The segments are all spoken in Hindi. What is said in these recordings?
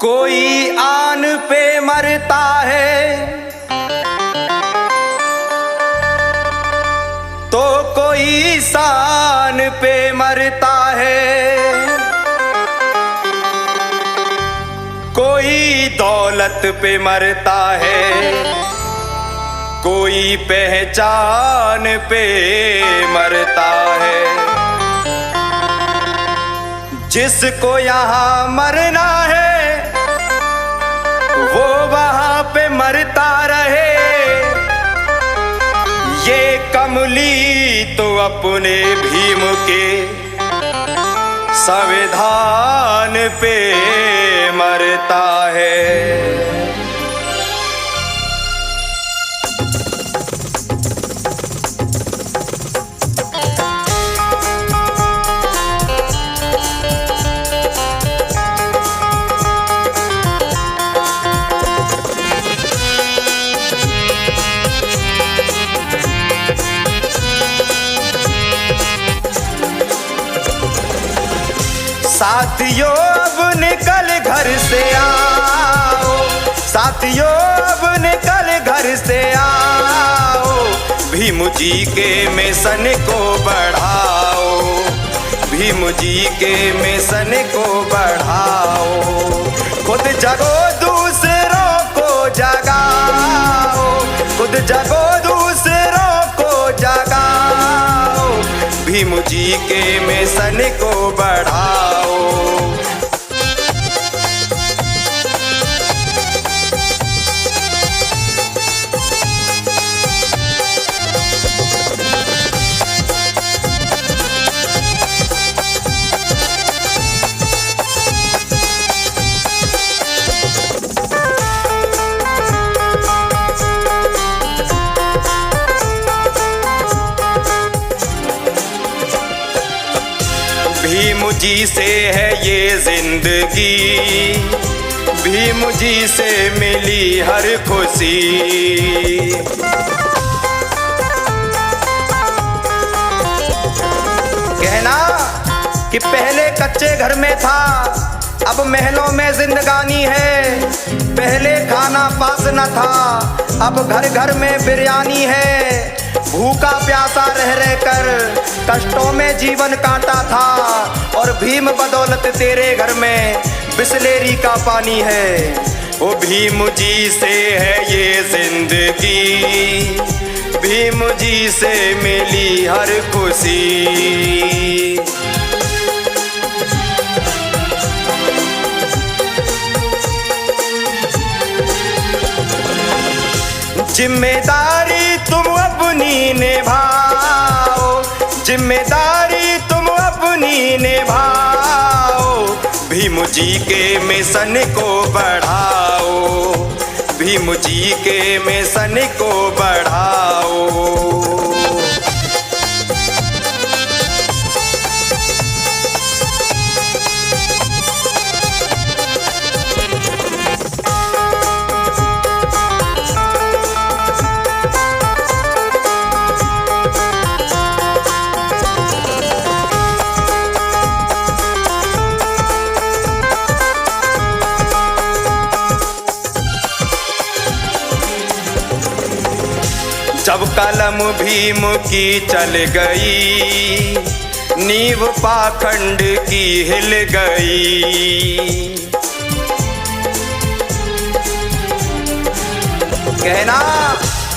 कोई आन पे मरता है तो कोई शान पे मरता है, कोई दौलत पे मरता है, कोई पहचान पे मरता है। जिसको यहाँ मरना है वो वहाँ पे मरता रहे। ये कमली तो अपने भीम के संविधान पे मरता है। साथियों अब निकल घर से आओ, साथियों अब निकल घर से आओ, भीम जी के मिशन को बढ़ाओ, भीम जी के मिशन को बढ़ाओ। खुद जगो दूसरों को जगाओ, खुद जगो दूसरों को जगाओ, भीम जी के मिशन को बढ़ाओ। भीम जी से है ये जिंदगी, भीम जी से मिली हर खुशी। कहना कि पहले कच्चे घर में था अब महलों में जिंदगानी है, पहले खाना पास न था अब घर घर में बिरयानी है। भूखा प्यासा रह रह कर कष्टों में जीवन काटा था और भीम बदौलत तेरे घर में बिसलेरी का पानी है। ओ भीम जी से है ये जिंदगी, भीम जी से मिली हर खुशी। जिम्मेदारी तुम अपनी निभाओ, जिम्मेदारी तुम अपनी निभाओ, भीम जी के मिशन को बढ़ाओ, भीम जी के मिशन को बढ़ाओ। जब कलम भीम की चल गई, नींव पाखंड की हिल गई। कहना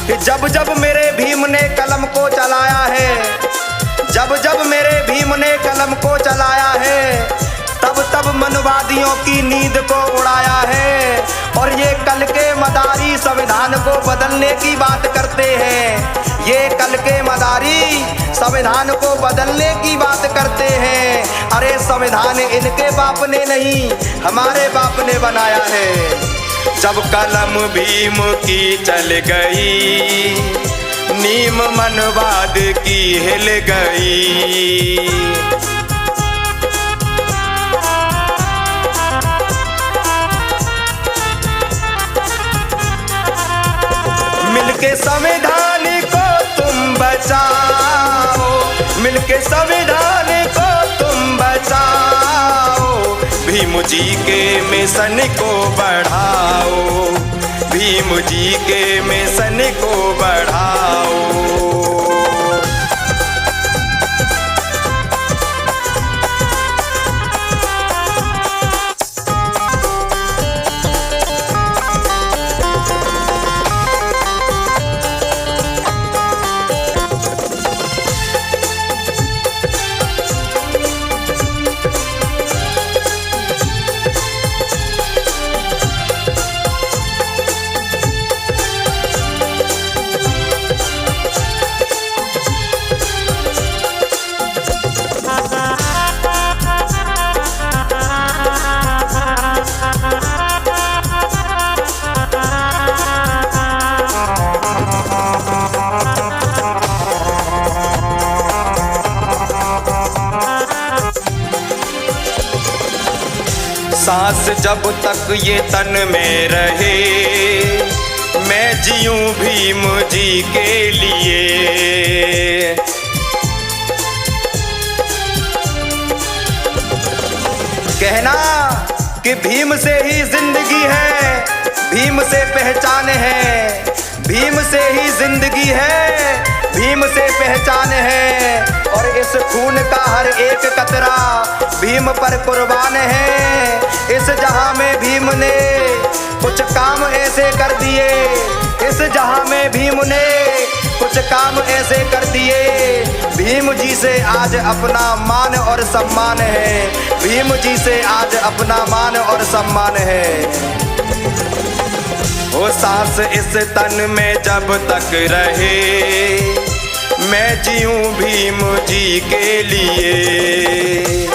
कि जब जब मेरे भीम ने कलम को चलाया है, जब जब मेरे भीम ने कलम को चलाया है, तब तब मनवादियों की नींद को उड़ाया है। और ये कल के मदारी संविधान को बदलने की बात करते हैं, ये कल के मदारी संविधान को बदलने की बात करते हैं। अरे संविधान इनके बाप ने नहीं हमारे बाप ने बनाया है। जब कलम भीम की चल गई, नीम मनवाद की हिल गई। मिलके संविधान को तुम बचाओ, मिलके संविधान को तुम बचाओ, भीम भीम जी के मिशन को बढ़ाओ, भीम जी के मिशन को बढ़ाओ। सांस जब तक ये तन में रहे, मैं जीऊं भीम जी के लिए। कहना कि भीम से ही जिंदगी है, भीम से पहचान है, भीम से ही जिंदगी है, भीम से पहचान है। और इस खून का हर एक कतरा भीम पर कुर्बान है। इस जहां में भीम ने कुछ काम ऐसे कर दिए, इस जहां में भीम ने कुछ काम ऐसे कर दिए। भीम जी से आज अपना मान और सम्मान है, भीम जी से आज अपना मान और सम्मान है। वो सांस इस तन में जब तक रहे, मैं जीऊं भीम जी के लिए।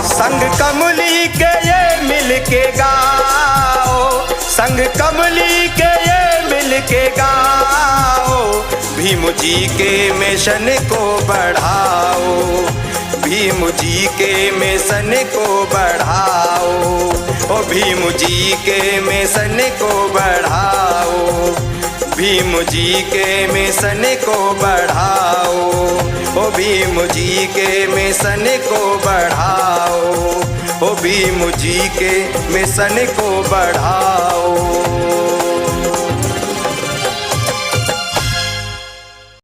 संग कमली के ये मिल के गाओ, संग कमली के ये मिल के गाओ। भीम जी के मिशन को बढ़ाओ, भीम जी के मिशन को बढ़ाओ, ओ भीम जी के मिशन को बढ़ाओ, भीम जी के मिशन को बढ़ाओ, ओ भीम जी के मिशन को बढ़ाओ, ओ भीम जी के मिशन को बढ़ाओ।